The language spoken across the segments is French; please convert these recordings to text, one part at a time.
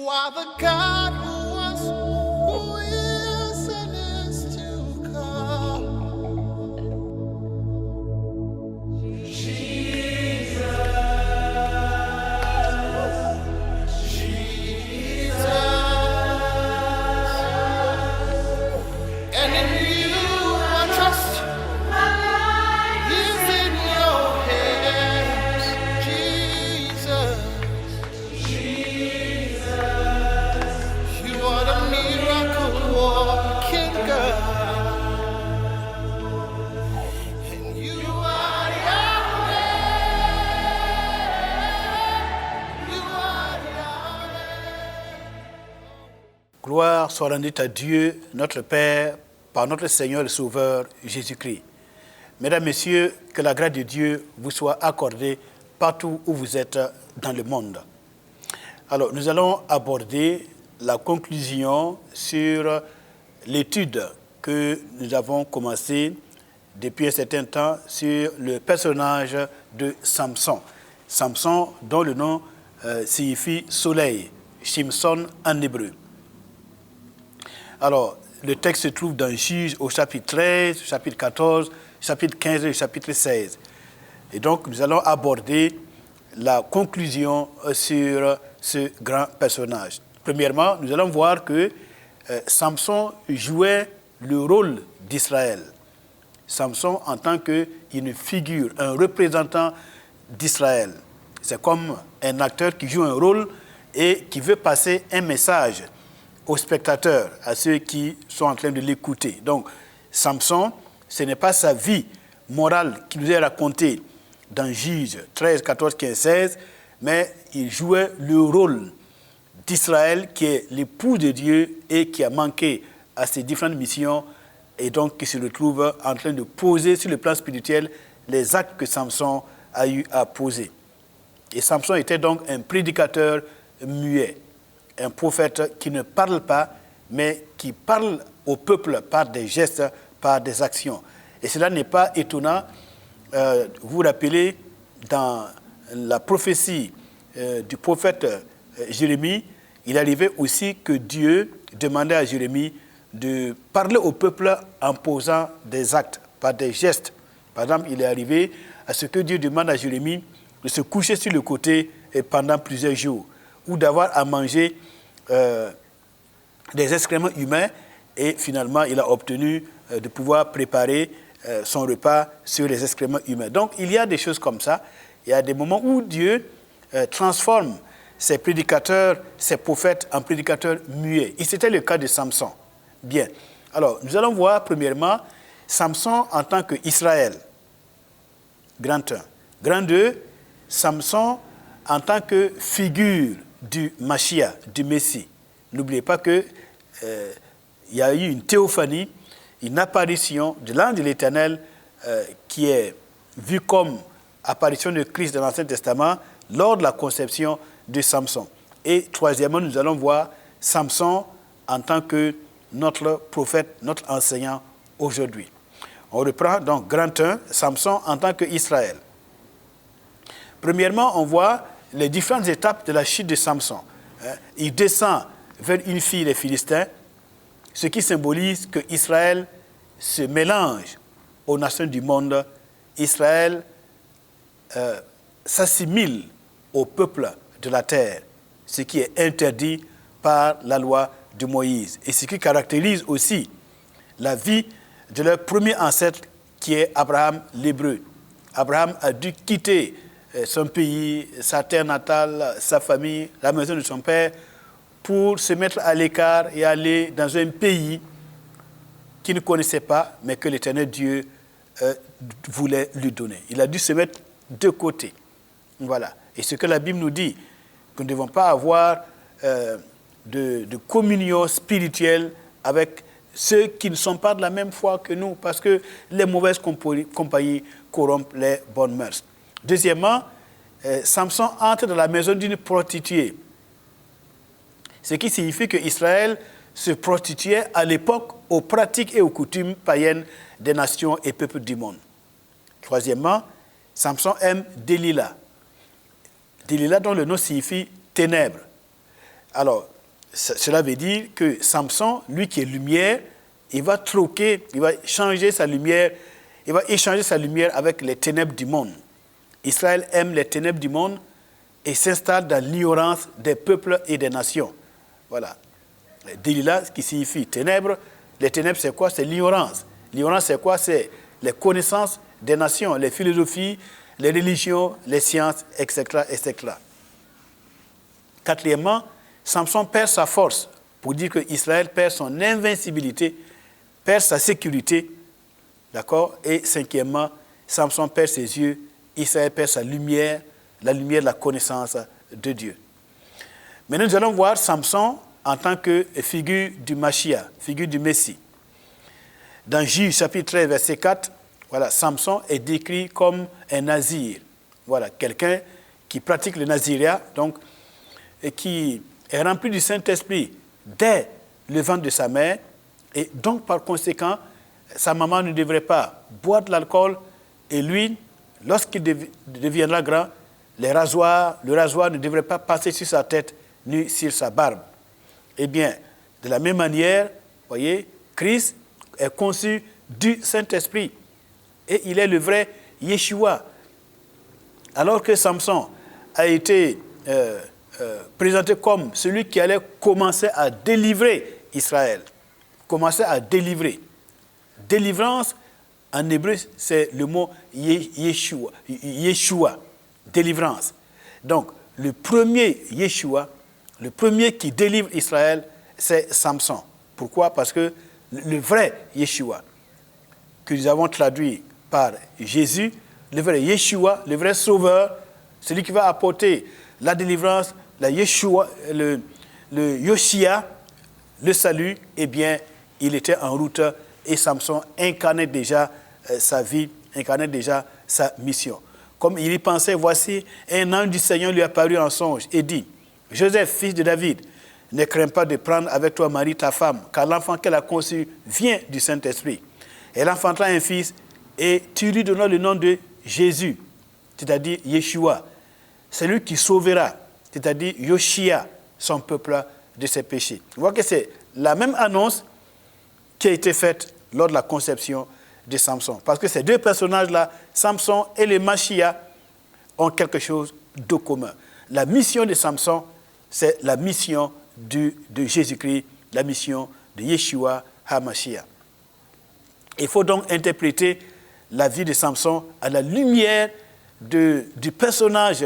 are the God who was, who is, and is to come. And in you I trust. My life is in your hands, Jesus. You are the miracle working God. And you are Yahweh. You are Yahweh. Gloire soit rendue à Dieu, notre Père, par notre Seigneur et Sauveur Jésus-Christ. Mesdames, Messieurs, que la grâce de Dieu vous soit accordée partout où vous êtes dans le monde. Alors, nous allons aborder la conclusion sur l'étude que nous avons commencée depuis un certain temps sur le personnage de Samson. Samson, dont le nom signifie soleil, Shimson en hébreu. Alors, le texte se trouve dans Juges au chapitre 13, chapitre 14, chapitre 15 et chapitre 16. Et donc, nous allons aborder la conclusion sur ce grand personnage. Premièrement, nous allons voir que Samson jouait le rôle d'Israël. Samson en tant qu'une figure, un représentant d'Israël. C'est comme un acteur qui joue un rôle et qui veut passer un message aux spectateurs, à ceux qui sont en train de l'écouter. Donc, Samson, ce n'est pas sa vie morale qui nous est racontée dans Juges 13, 14, 15, 16, mais il jouait le rôle d'Israël qui est l'époux de Dieu et qui a manqué à ses différentes missions et donc qui se retrouve en train de poser sur le plan spirituel les actes que Samson a eu à poser. Et Samson était donc un prédicateur muet, un prophète qui ne parle pas, mais qui parle au peuple par des gestes, par des actions. Et cela n'est pas étonnant. Vous vous rappelez, dans la prophétie du prophète Jérémie, il arrivait aussi que Dieu demandait à Jérémie de parler au peuple en posant des actes, par des gestes. Par exemple, il est arrivé à ce que Dieu demande à Jérémie de se coucher sur le côté pendant plusieurs jours, ou d'avoir à manger des excréments humains, et finalement, il a obtenu de pouvoir préparer son repas sur les excréments humains. Donc, il y a des choses comme ça. Il y a des moments où Dieu transforme ses prédicateurs, ses prophètes en prédicateurs muets. Et c'était le cas de Samson. Bien. Alors, nous allons voir premièrement Samson en tant qu'Israël. Grand 1. Grand 2, Samson en tant que figure du Mashiach, du Messie. N'oubliez pas qu'il y a eu une théophanie, une apparition de l'ange de l'Éternel qui est vue comme apparition de Christ dans l'Ancien Testament lors de la conception de Samson. Et troisièmement, nous allons voir Samson en tant que notre prophète, notre enseignant aujourd'hui. On reprend donc grand 1, Samson en tant qu'Israël. Premièrement, on voit les différentes étapes de la chute de Samson. Il descend vers une fille des Philistins, ce qui symbolise que Israël se mélange aux nations du monde. Israël s'assimile au peuple de la terre, ce qui est interdit par la loi de Moïse. Et ce qui caractérise aussi la vie de leur premier ancêtre qui est Abraham l'Hébreu. Abraham a dû quitter son pays, sa terre natale, sa famille, la maison de son père, pour se mettre à l'écart et aller dans un pays qu'il ne connaissait pas, mais que l'Éternel Dieu voulait lui donner. Il a dû se mettre de côté. Voilà. Et ce que la Bible nous dit, que nous ne devons pas avoir de communion spirituelle avec ceux qui ne sont pas de la même foi que nous, parce que les mauvaises compagnies corrompent les bonnes mœurs. Deuxièmement, Samson entre dans la maison d'une prostituée, ce qui signifie que Israël se prostituait à l'époque aux pratiques et aux coutumes païennes des nations et peuples du monde. Troisièmement, Samson aime Delilah. Delilah dont le nom signifie ténèbres. Alors, Cela veut dire que Samson, lui qui est lumière, il va troquer, il va changer sa lumière, il va échanger sa lumière avec les ténèbres du monde. Israël aime les ténèbres du monde et s'installe dans l'ignorance des peuples et des nations. Voilà. Delilah, qui signifie ténèbres. Les ténèbres, c'est quoi? C'est l'ignorance. L'ignorance, c'est quoi? C'est les connaissances des nations, les philosophies, les religions, les sciences, etc., etc. Quatrièmement, Samson perd sa force pour dire que Israël perd son invincibilité, perd sa sécurité. D'accord? Et cinquièmement, Samson perd ses yeux, Israël perd sa lumière, la lumière de la connaissance de Dieu. Maintenant, nous allons voir Samson en tant que figure du Mashiach, figure du Messie. Dans Juge chapitre 13, verset 4, voilà, Samson est décrit comme un nazir. Voilà, quelqu'un qui pratique le naziréat, donc, et qui est rempli du Saint-Esprit dès le ventre de sa mère, et donc par conséquent, sa maman ne devrait pas boire de l'alcool, et lui, lorsqu'il deviendra grand, le rasoir ne devrait pas passer sur sa tête ni sur sa barbe. Eh bien, de la même manière, vous voyez, Christ est conçu du Saint-Esprit, et il est le vrai Yeshua. Alors que Samson a été présenté comme celui qui allait commencer à délivrer Israël. Commencer à délivrer. Délivrance, en hébreu, c'est le mot Yeshua. Yeshua, délivrance. Donc, le premier Yeshua, le premier qui délivre Israël, c'est Samson. Pourquoi? Parce que le vrai Yeshua, que nous avons traduit par Jésus, le vrai Yeshua, le vrai sauveur, celui qui va apporter la délivrance, la Yeshua, le Yoshia, le salut, eh bien, il était en route et Samson incarnait déjà sa vie, incarnait déjà sa mission. Comme il y pensait, voici, un ange du Seigneur lui apparut en songe et dit, « Joseph, fils de David, ne crains pas de prendre avec toi Marie, ta femme, car l'enfant qu'elle a conçu vient du Saint-Esprit. Elle enfantera un fils et tu lui donneras le nom de Jésus, c'est-à-dire Yeshua. C'est lui qui sauvera, c'est-à-dire Yoshia, son peuple de ses péchés. » Vous voyez que c'est la même annonce qui a été faite lors de la conception de Samson. Parce que ces deux personnages-là, Samson et le Mashiach, ont quelque chose de commun. La mission de Samson, c'est la mission de Jésus-Christ, la mission de Yeshua HaMashiach. Il faut donc interpréter la vie de Samson à la lumière du personnage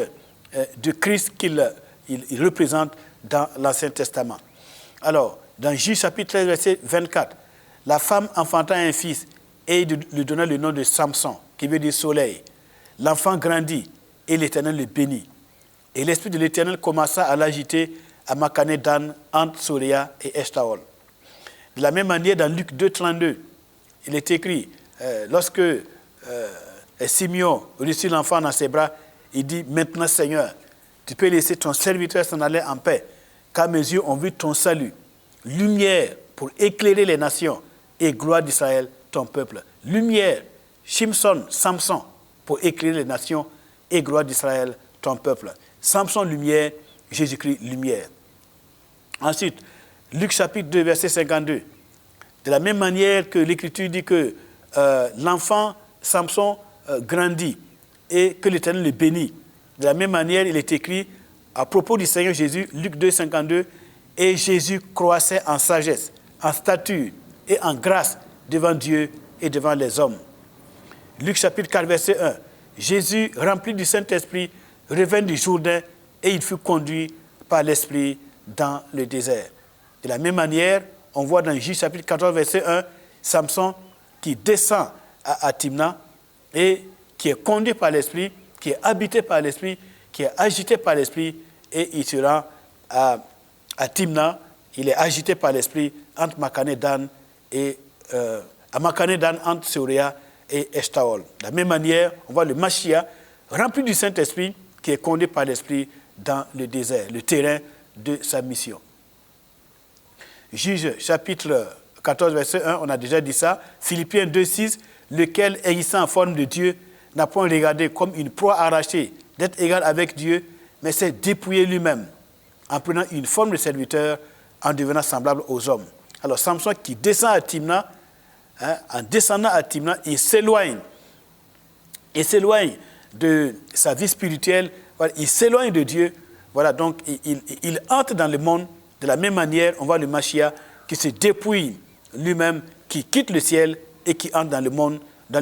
de Christ qu'il représente dans l'Ancien Testament. Alors, dans Juge chapitre 13, verset 24, la femme enfanta un fils et lui donna le nom de Samson, qui veut dire soleil. L'enfant grandit et l'Éternel le bénit. Et l'Esprit de l'Éternel commença à l'agiter à Makane Dan, entre Soréa et Eshtaol. De la même manière, dans Luc 2, 32, il est écrit, lorsque Simeon reçut l'enfant dans ses bras, il dit, « Maintenant, Seigneur, tu peux laisser ton serviteur s'en aller en paix, car mes yeux ont vu ton salut, lumière pour éclairer les nations et gloire d'Israël, ton peuple. » Lumière, Samson, pour éclairer les nations et gloire d'Israël, ton peuple. Samson, lumière, Jésus-Christ, lumière. Ensuite, Luc chapitre 2, verset 52. De la même manière que l'Écriture dit que l'enfant Samson grandit et que l'Éternel le bénit. De la même manière, il est écrit à propos du Seigneur Jésus, Luc 2, 52, « Et Jésus croissait en sagesse, en stature et en grâce devant Dieu et devant les hommes. » Luc chapitre 4, verset 1. Jésus, rempli du Saint-Esprit, revint du Jourdain et il fut conduit par l'Esprit dans le désert. De la même manière, on voit dans Juge chapitre 14, verset 1, Samson qui descend à Timna et qui est conduit par l'Esprit, qui est habité par l'Esprit, qui est agité par l'Esprit, et il se rend à Timna, il est agité par l'Esprit entre Makane Dan et à Makane Dan entre Soréa et Eshtaol. De la même manière, on voit le Mashiach rempli du Saint-Esprit qui est conduit par l'Esprit dans le désert, le terrain de sa mission. Juge chapitre 14, verset 1, on a déjà dit ça. Philippiens 2, 6, lequel, agissant en forme de Dieu, n'a point regardé comme une proie arrachée d'être égal avec Dieu, mais s'est dépouillé lui-même, en prenant une forme de serviteur, en devenant semblable aux hommes. Alors Samson qui descend à Timna, en descendant à Timna, il s'éloigne de sa vie spirituelle, voilà, il s'éloigne de Dieu, voilà, donc il entre dans le monde de la même manière, on voit le Mashiach qui se dépouille lui-même, qui quitte le ciel et qui entre dans le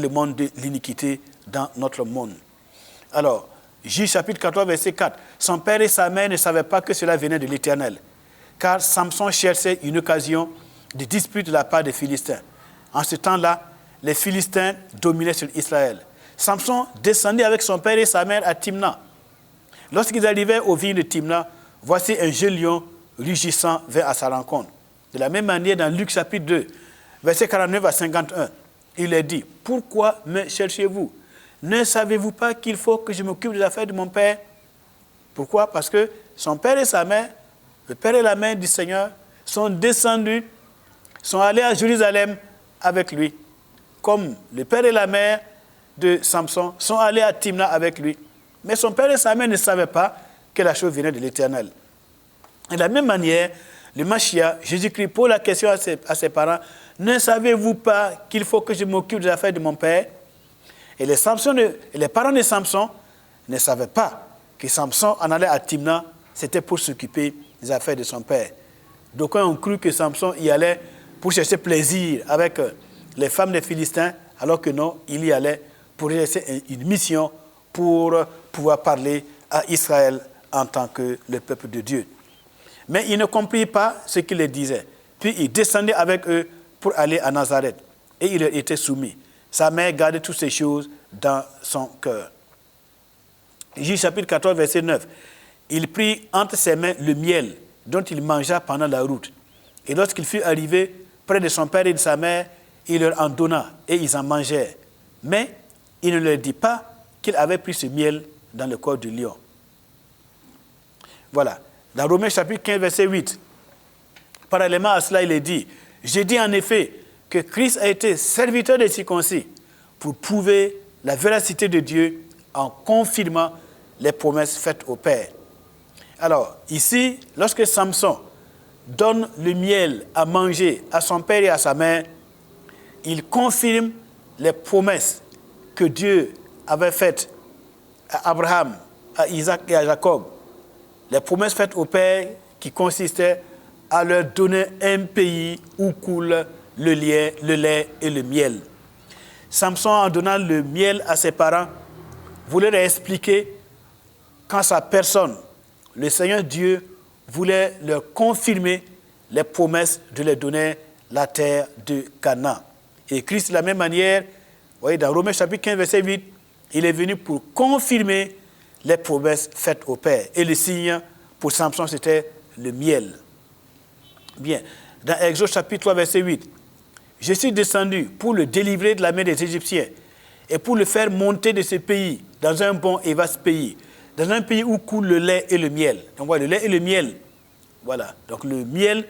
monde de l'iniquité, dans notre monde. Alors, Juge chapitre 14, verset 4, son père et sa mère ne savaient pas que cela venait de l'Éternel, car Samson cherchait une occasion de dispute de la part des Philistins. En ce temps-là, les Philistins dominaient sur Israël. Samson descendit avec son père et sa mère à Timna. Lorsqu'ils arrivaient aux vignes de Timna, voici un jeune lion rugissant vint à sa rencontre. De la même manière, dans Luc chapitre 2, verset 49 à 51, il est dit, « Pourquoi me cherchez-vous? Ne savez-vous pas qu'il faut que je m'occupe des affaires de mon père ?» Pourquoi? Parce que son père et sa mère, le père et la mère du Seigneur, sont descendus, sont allés à Jérusalem avec lui, comme le père et la mère de Samson sont allés à Timna avec lui. Mais son père et sa mère ne savaient pas que la chose venait de l'Éternel. Et de la même manière, le Mashiach, Jésus-Christ, pose la question à ses parents, « Ne savez-vous pas qu'il faut que je m'occupe des affaires de mon père ?» Et les parents de Samson ne savaient pas que Samson en allait à Timna, c'était pour s'occuper des affaires de son père. D'aucuns ont cru que Samson y allait pour chercher plaisir avec les femmes des Philistins, alors que non, il y allait pour exercer une mission pour pouvoir parler à Israël en tant que le peuple de Dieu. Mais il ne comprit pas ce qu'il leur disait. Puis il descendait avec eux pour aller à Nazareth. Et il leur était soumis. Sa mère gardait toutes ces choses dans son cœur. Juge chapitre 14, verset 9. Il prit entre ses mains le miel dont il mangea pendant la route. Et lorsqu'il fut arrivé près de son père et de sa mère, il leur en donna et ils en mangèrent. Mais il ne leur dit pas qu'il avait pris ce miel dans le corps du lion. Voilà. Dans Romains chapitre 15, verset 8, parallèlement à cela, il est dit, « J'ai dit en effet que Christ a été serviteur des circoncis pour prouver la véracité de Dieu en confirmant les promesses faites au Père. » Alors, ici, lorsque Samson donne le miel à manger à son père et à sa mère, il confirme les promesses que Dieu avait faites à Abraham, à Isaac et à Jacob. Les promesses faites au Père qui consistaient à leur donner un pays où coule le lait et le miel. Samson, en donnant le miel à ses parents, voulait leur expliquer qu'en sa personne, le Seigneur Dieu voulait leur confirmer les promesses de leur donner la terre de Canaan. Et Christ, de la même manière, vous voyez, dans Romains chapitre 15, verset 8, il est venu pour confirmer les promesses faites au Père. Et le signe pour Samson, c'était le miel. Bien. Dans Exode chapitre 3, verset 8, « Je suis descendu pour le délivrer de la main des Égyptiens et pour le faire monter de ce pays dans un bon et vaste pays, dans un pays où coule le lait et le miel. » Donc voilà, le lait et le miel. Voilà. Donc le miel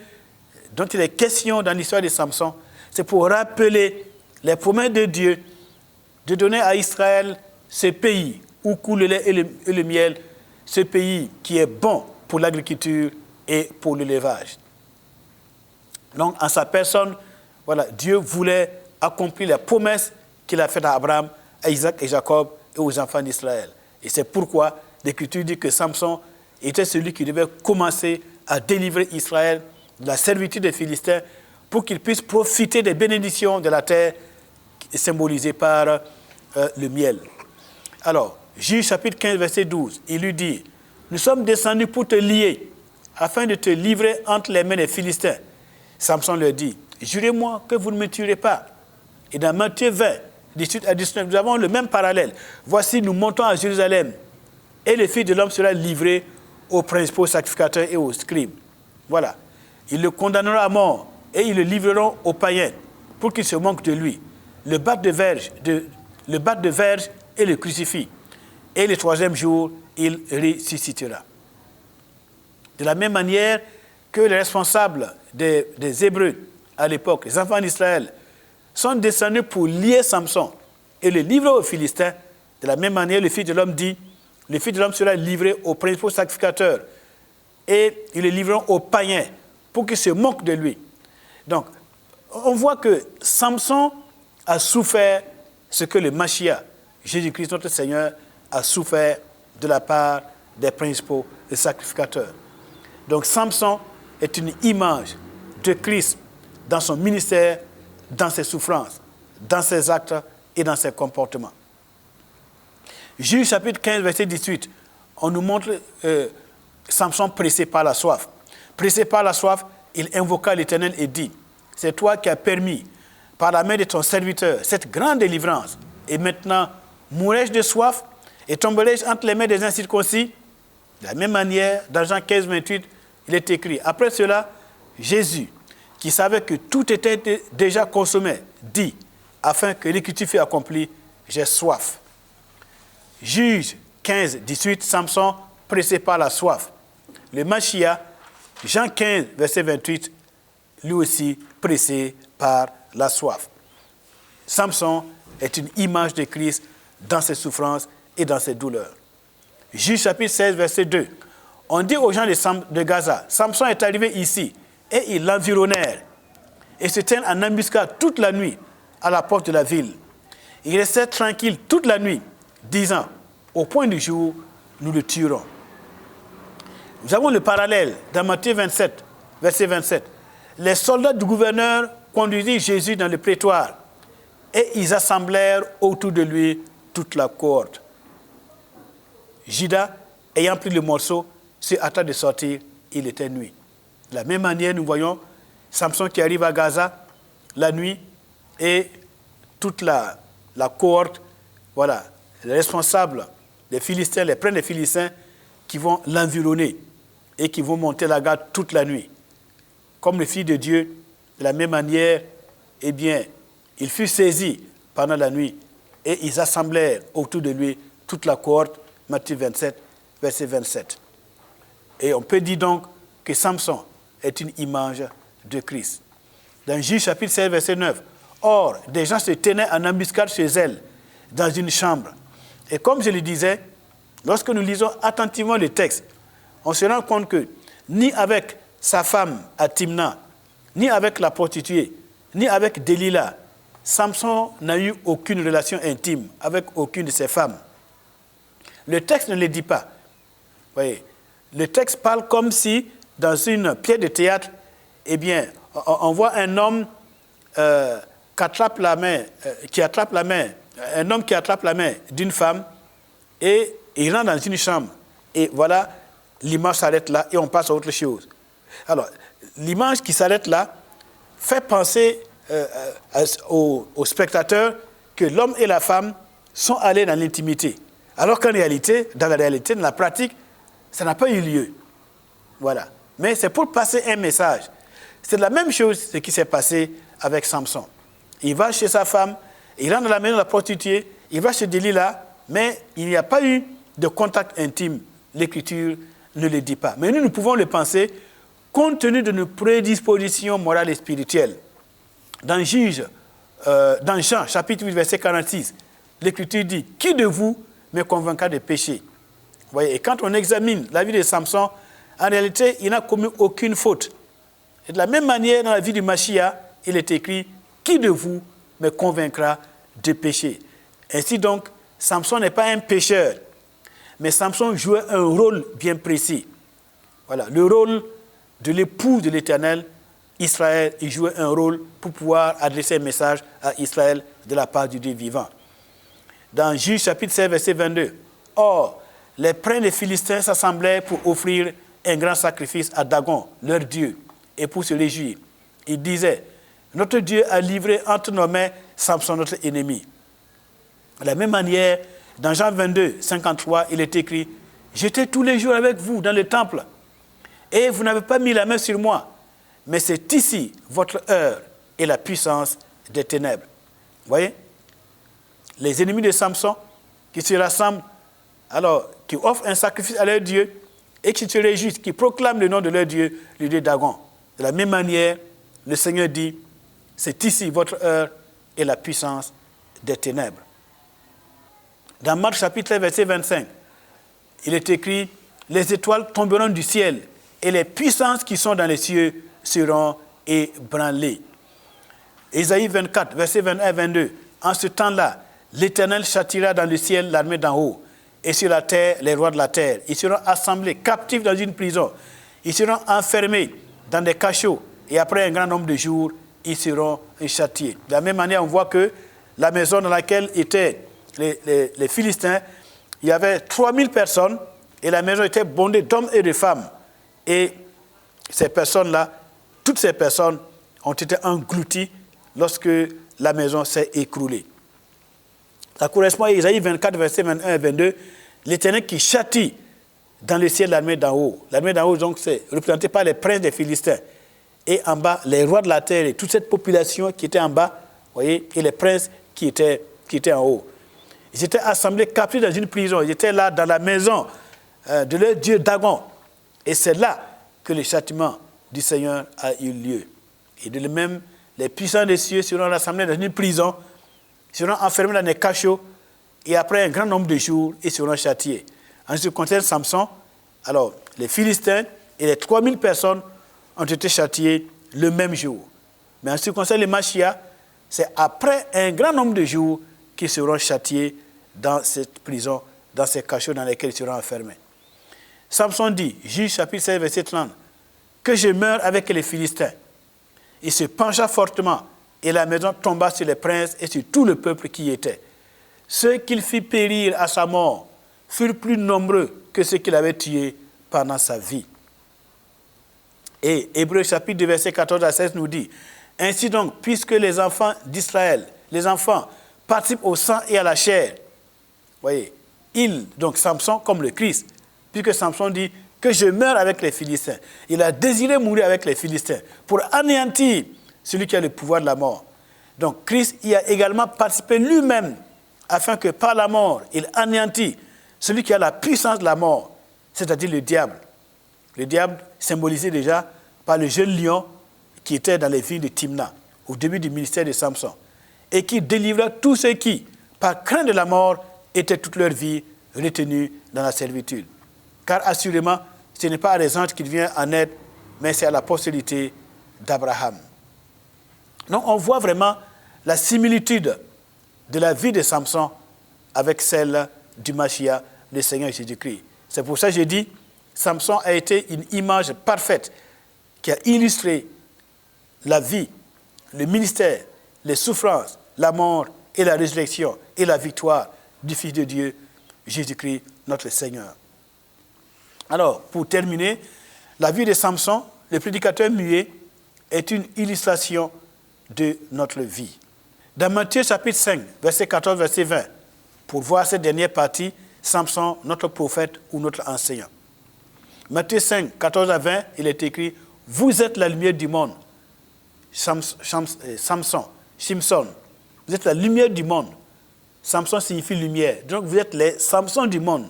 dont il est question dans l'histoire de Samson, c'est pour rappeler les promesses de Dieu de donner à Israël ce pays où coule le lait et le miel, ce pays qui est bon pour l'agriculture et pour l'élevage. Donc, en sa personne, voilà, Dieu voulait accomplir les promesses qu'il a faites à Abraham, à Isaac et Jacob et aux enfants d'Israël. Et c'est pourquoi l'Écriture dit que Samson était celui qui devait commencer à délivrer Israël de la servitude des Philistins pour qu'ils puissent profiter des bénédictions de la terre symbolisées par le miel. Alors, Juge chapitre 15, verset 12, il lui dit, « Nous sommes descendus pour te lier, afin de te livrer entre les mains des Philistins. » Samson leur dit, « Jurez-moi que vous ne me tuerez pas. » Et dans Matthieu 20, 18 à 19, nous avons le même parallèle. « Voici, nous montons à Jérusalem, et le Fils de l'homme sera livré aux principaux sacrificateurs et aux scribes. » Voilà. Ils le condamneront à mort, et ils le livreront aux païens, pour qu'ils se moquent de lui. Le battent de verge et le crucifient. Et le troisième jour, il ressuscitera. De la même manière que les responsables des Hébreux à l'époque, les enfants d'Israël, sont descendus pour lier Samson et le livrer aux Philistins, de la même manière, le Fils de l'homme dit, le Fils de l'homme sera livré aux principaux sacrificateurs et ils le livreront aux païens pour qu'ils se moquent de lui. Donc, on voit que Samson a souffert ce que le Mashiach, Jésus-Christ notre Seigneur, a souffert de la part des principaux et sacrificateurs. Donc Samson est une image de Christ dans son ministère, dans ses souffrances, dans ses actes et dans ses comportements. Juge chapitre 15, verset 18, on nous montre Samson pressé par la soif. Pressé par la soif, il invoqua l'Éternel et dit, « C'est toi qui as permis, par la main de ton serviteur, cette grande délivrance. Et maintenant, mourrai-je de soif et tomberai-je entre les mains des incirconcis ?» De la même manière, dans Jean 15, 28, il est écrit, « Après cela, Jésus, qui savait que tout était déjà consommé, dit, afin que l'écriture fût accomplie, j'ai soif. » Juge 15, 18, Samson pressé par la soif. Le Mashiach, Jean 15, verset 28, lui aussi pressé par la soif. Samson est une image de Christ dans ses souffrances et dans ses douleurs. Juge chapitre 16, verset 2. On dit aux gens de Gaza, Samson est arrivé ici et ils l'environnèrent et se tiennent en embuscade toute la nuit à la porte de la ville. Il restait tranquille toute la nuit, disant, au point du jour, nous le tuerons. Nous avons le parallèle dans Matthieu 27, verset 27. Les soldats du gouverneur conduisirent Jésus dans le prétoire et ils assemblèrent autour de lui toute la cohorte. Judas, ayant pris le morceau, se hâta de sortir, il était nuit. De la même manière, nous voyons Samson qui arrive à Gaza la nuit et toute la cohorte, voilà, les responsables des Philistins, les princes des Philistins qui vont l'environner et qui vont monter la garde toute la nuit. Comme le Fils de Dieu, de la même manière, eh bien, il fut saisi pendant la nuit et ils assemblèrent autour de lui toute la cohorte, Matthieu 27, verset 27. Et on peut dire donc que Samson est une image de Christ. Dans Juge chapitre 16, verset 9, « Or, des gens se tenaient en embuscade chez elle, dans une chambre. » Et comme je le disais, lorsque nous lisons attentivement le texte, on se rend compte que ni avec sa femme à Timna, ni avec la prostituée, ni avec Delilah, Samson n'a eu aucune relation intime avec aucune de ses femmes. Le texte ne le dit pas. Vous voyez, le texte parle comme si, dans une pièce de théâtre, eh bien, on voit un homme qui attrape la main, un homme qui attrape la main d'une femme et il rentre dans une chambre. Et voilà, l'image s'arrête là et on passe à autre chose. Alors, l'image qui s'arrête là fait penser aux spectateurs que l'homme et la femme sont allés dans l'intimité. Alors qu'en réalité, dans la pratique, ça n'a pas eu lieu. Voilà. Mais c'est pour passer un message. C'est la même chose ce qui s'est passé avec Samson. Il va chez sa femme, il rentre dans la maison de la prostituée, il va chez Delilah, mais il n'y a pas eu de contact intime. L'Écriture ne le dit pas. Mais nous pouvons le penser compte tenu de nos prédispositions morales et spirituelles. Dans Jean, chapitre 8, verset 46, l'Écriture dit « Qui de vous me convaincra de péché ?» Vous voyez, et quand on examine la vie de Samson, en réalité, il n'a commis aucune faute. Et de la même manière, dans la vie du Mashiach, il est écrit « Qui de vous me convaincra de péché ?» Ainsi donc, Samson n'est pas un pécheur, mais Samson jouait un rôle bien précis. Voilà, le rôle de l'époux de l'Éternel, Israël, il jouait un rôle pour pouvoir adresser un message à Israël de la part du Dieu vivant. Dans Juge chapitre 16, verset 22, « Or, les princes des Philistins s'assemblèrent pour offrir un grand sacrifice à Dagon, leur Dieu, et pour se réjouir. Ils disaient, « Notre Dieu a livré entre nos mains Samson, notre ennemi. » De la même manière, dans Jean 22, 53, il est écrit, « J'étais tous les jours avec vous dans le temple, et vous n'avez pas mis la main sur moi, mais c'est ici votre heure et la puissance des ténèbres. » Vous voyez? Les ennemis de Samson qui se rassemblent, alors qui offrent un sacrifice à leur Dieu et qui se réjouissent, qui proclament le nom de leur Dieu, le Dieu Dagon. De la même manière, le Seigneur dit, c'est ici votre heure et la puissance des ténèbres. Dans Marc chapitre 13, verset 25, il est écrit, les étoiles tomberont du ciel et les puissances qui sont dans les cieux seront ébranlés. Ésaïe 24, versets 21 et 22. En ce temps-là, l'Éternel châtiera dans le ciel l'armée d'en haut, et sur la terre les rois de la terre. Ils seront assemblés, captifs dans une prison. Ils seront enfermés dans des cachots, et après un grand nombre de jours, ils seront châtiés. De la même manière, on voit que la maison dans laquelle étaient les Philistins, il y avait 3000 personnes, et la maison était bondée d'hommes et de femmes. Et ces personnes-là, toutes ces personnes ont été englouties lorsque la maison s'est écroulée. Ça correspond à Isaïe 24, versets 21 et 22, l'Éternel qui châtie dans le ciel l'armée d'en haut. L'armée d'en haut, donc, c'est représenté par les princes des Philistins. Et en bas, les rois de la terre et toute cette population qui était en bas, voyez, et les princes qui étaient en haut. Ils étaient assemblés, captifs dans une prison. Ils étaient là dans la maison de leur dieu Dagon. Et c'est là que le châtiment du Seigneur a eu lieu. Et de même, les puissants des cieux seront rassemblés dans une prison, seront enfermés dans des cachots, et après un grand nombre de jours, ils seront châtiés. En ce qui concerne Samson, alors les Philistins et les 3000 personnes ont été châtiés le même jour. Mais en ce qui concerne les Machia, c'est après un grand nombre de jours qu'ils seront châtiés dans cette prison, dans ces cachots dans lesquels ils seront enfermés. Samson dit, Juge chapitre 16, verset 30, « Que je meure avec les Philistins. » Il se pencha fortement, et la maison tomba sur les princes et sur tout le peuple qui y était. Ceux qu'il fit périr à sa mort furent plus nombreux que ceux qu'il avait tués pendant sa vie. Et Hébreux chapitre 2, verset 14 à 16 nous dit, « Ainsi donc, puisque les enfants d'Israël, les enfants, participent au sang et à la chair, voyez, donc Samson comme le Christ, puisque Samson dit que je meurs avec les Philistins. Il a désiré mourir avec les Philistins pour anéantir celui qui a le pouvoir de la mort. Donc Christ y a également participé lui-même afin que par la mort, il anéantit celui qui a la puissance de la mort, c'est-à-dire le diable. Le diable symbolisé déjà par le jeune lion qui était dans les villes de Timna au début du ministère de Samson et qui délivra tous ceux qui, par crainte de la mort, étaient toute leur vie retenus dans la servitude. Car assurément, ce n'est pas à des anges qu'il vient en aide, mais c'est à la postérité d'Abraham. Donc on voit vraiment la similitude de la vie de Samson avec celle du Machia, le Seigneur Jésus-Christ. C'est pour ça que j'ai dit, Samson a été une image parfaite qui a illustré la vie, le ministère, les souffrances, la mort et la résurrection et la victoire du Fils de Dieu, Jésus-Christ, notre Seigneur. Alors, pour terminer, la vie de Samson, le prédicateur muet, est une illustration de notre vie. Dans Matthieu chapitre 5, verset 14, verset 20, pour voir cette dernière partie, Samson, notre prophète ou notre enseignant. Matthieu 5, 14 à 20, il est écrit « Vous êtes la lumière du monde. » Samson, vous êtes la lumière du monde. Samson signifie lumière. Donc vous êtes les Samson du monde.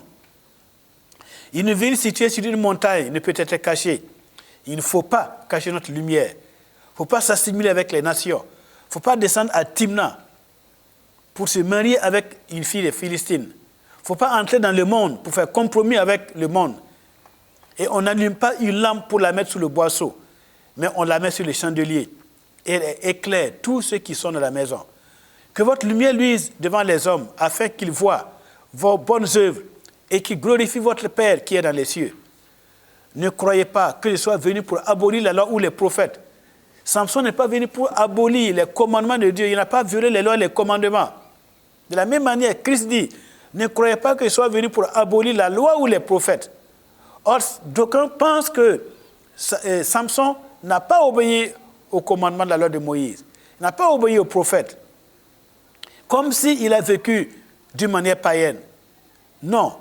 Une ville située sur une montagne ne peut être cachée. Il ne faut pas cacher notre lumière. Il ne faut pas s'assimiler avec les nations. Il ne faut pas descendre à Timna pour se marier avec une fille des Philistines. Il ne faut pas entrer dans le monde pour faire compromis avec le monde. Et on n'allume pas une lampe pour la mettre sous le boisseau, mais on la met sur le chandelier. Et elle éclaire tous ceux qui sont dans la maison. Que votre lumière luise devant les hommes, afin qu'ils voient vos bonnes œuvres et qu'ils glorifient votre Père qui est dans les cieux. Ne croyez pas que je sois venu pour abolir la loi ou les prophètes. Samson n'est pas venu pour abolir les commandements de Dieu. Il n'a pas violé les lois et les commandements. De la même manière, Christ dit, ne croyez pas que je sois venu pour abolir la loi ou les prophètes. Or, d'aucuns pensent que Samson n'a pas obéi au commandement de la loi de Moïse. Il n'a pas obéi aux prophètes. Comme s'il a vécu d'une manière païenne. Non.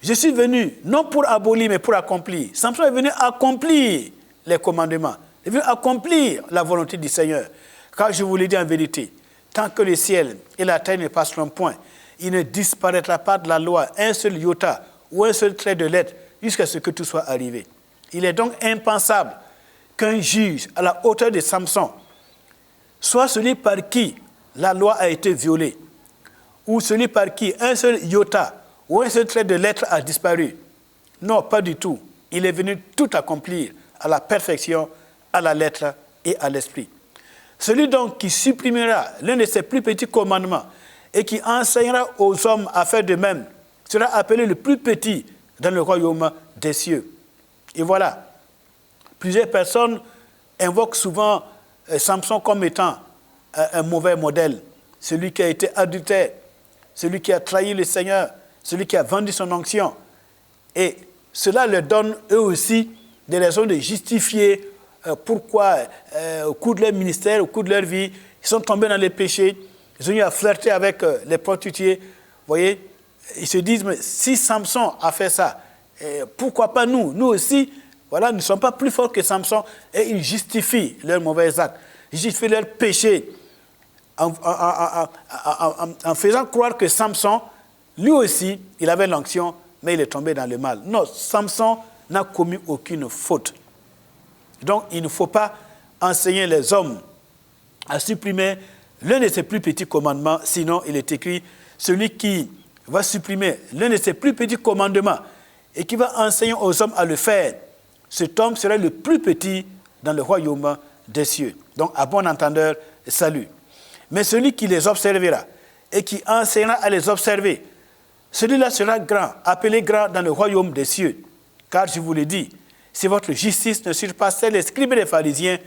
Je suis venu, non pour abolir, mais pour accomplir. Samson est venu accomplir les commandements. Il est venu accomplir la volonté du Seigneur. Car je vous l'ai dit en vérité, tant que le ciel et la terre ne passeront point, il ne disparaîtra pas de la loi un seul iota ou un seul trait de lettre jusqu'à ce que tout soit arrivé. Il est donc impensable qu'un juge à la hauteur de Samson soit celui par qui la loi a été violée, ou celui par qui un seul iota ou un seul trait de lettre a disparu. Non, pas du tout. Il est venu tout accomplir à la perfection, à la lettre et à l'esprit. Celui donc qui supprimera l'un de ses plus petits commandements et qui enseignera aux hommes à faire de même sera appelé le plus petit dans le royaume des cieux. Et voilà, plusieurs personnes invoquent souvent Samson comme étant un mauvais modèle, celui qui a été adultère, celui qui a trahi le Seigneur, celui qui a vendu son onction. Et cela leur donne eux aussi des raisons de justifier pourquoi, au cours de leur ministère, au cours de leur vie, ils sont tombés dans les péchés, ils ont eu à flirter avec les prostituées. Vous voyez, ils se disent, mais si Samson a fait ça, pourquoi pas nous? Nous aussi, voilà, nous ne sommes pas plus forts que Samson. Et ils justifient leurs mauvais actes, ils justifient leurs péchés en faisant croire que Samson, lui aussi, il avait l'onction, mais il est tombé dans le mal. Non, Samson n'a commis aucune faute. Donc, il ne faut pas enseigner les hommes à supprimer l'un de ses plus petits commandements, sinon il est écrit, celui qui va supprimer l'un de ses plus petits commandements et qui va enseigner aux hommes à le faire, cet homme sera le plus petit dans le royaume des cieux. Donc, à bon entendeur, salut. Mais celui qui les observera et qui enseignera à les observer, celui-là sera grand, appelé grand dans le royaume des cieux. Car je vous le dis, si votre justice ne surpasse celle des scribes et des pharisiens,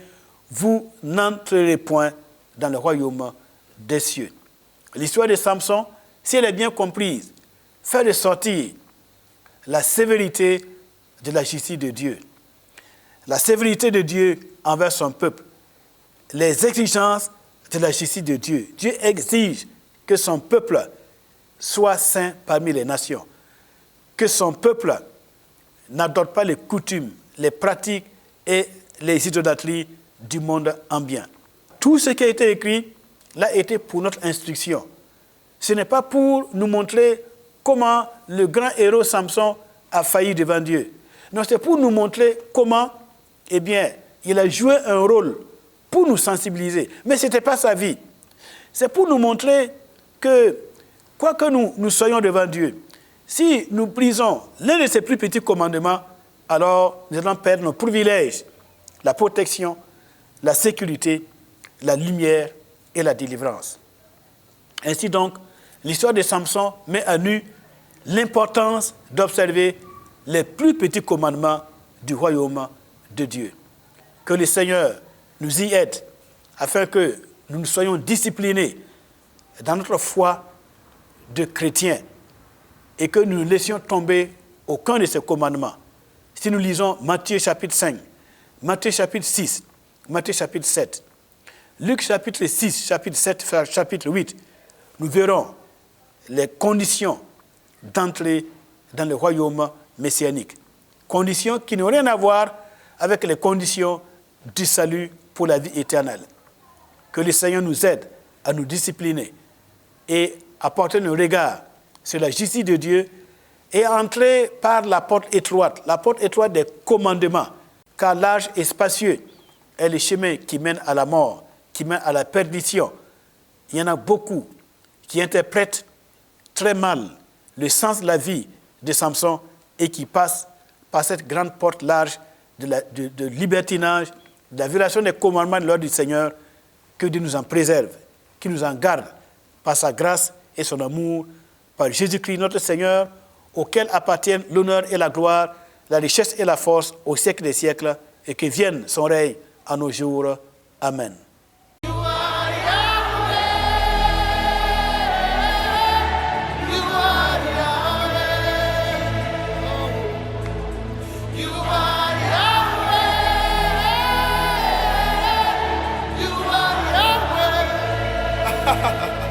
vous n'entrerez point dans le royaume des cieux. L'histoire de Samson, si elle est bien comprise, fait ressortir la sévérité de la justice de Dieu. La sévérité de Dieu envers son peuple. Les exigences de la justice de Dieu. Dieu exige que son peuple soit saint parmi les nations. Que son peuple n'adopte pas les coutumes, les pratiques et les idolâtries du monde ambiant. Tout ce qui a été écrit l'a été pour notre instruction. Ce n'est pas pour nous montrer comment le grand héros Samson a failli devant Dieu. Non, c'est pour nous montrer comment, eh bien, il a joué un rôle pour nous sensibiliser. Mais ce n'était pas sa vie. C'est pour nous montrer que, quoi que nous soyons devant Dieu, si nous brisons l'un de ses plus petits commandements, alors nous allons perdre nos privilèges, la protection, la sécurité, la lumière et la délivrance. Ainsi donc, l'histoire de Samson met à nu l'importance d'observer les plus petits commandements du royaume de Dieu. Que le Seigneur nous y aide afin que nous soyons disciplinés dans notre foi de chrétiens et que nous ne laissions tomber aucun de ces commandements. Si nous lisons Matthieu chapitre 5, Matthieu chapitre 6, Matthieu chapitre 7, Luc chapitre 6, chapitre 7, chapitre 8, nous verrons les conditions d'entrer dans le royaume messianique. Conditions qui n'ont rien à voir avec les conditions du salut pour la vie éternelle. Que le Seigneur nous aide à nous discipliner et à porter nos regards sur la justice de Dieu et à entrer par la porte étroite des commandements, car large et spacieux est le chemin qui mène à la mort, qui mène à la perdition. Il y en a beaucoup qui interprètent très mal le sens de la vie de Samson et qui passent par cette grande porte large de libertinage, de la violation des commandements de l'ordre du Seigneur. Que Dieu nous en préserve, qu'il nous en garde par sa grâce et son amour, par Jésus-Christ notre Seigneur, auquel appartiennent l'honneur et la gloire, la richesse et la force au siècle des siècles, et que vienne son règne à nos jours. Amen. Ha ha ha.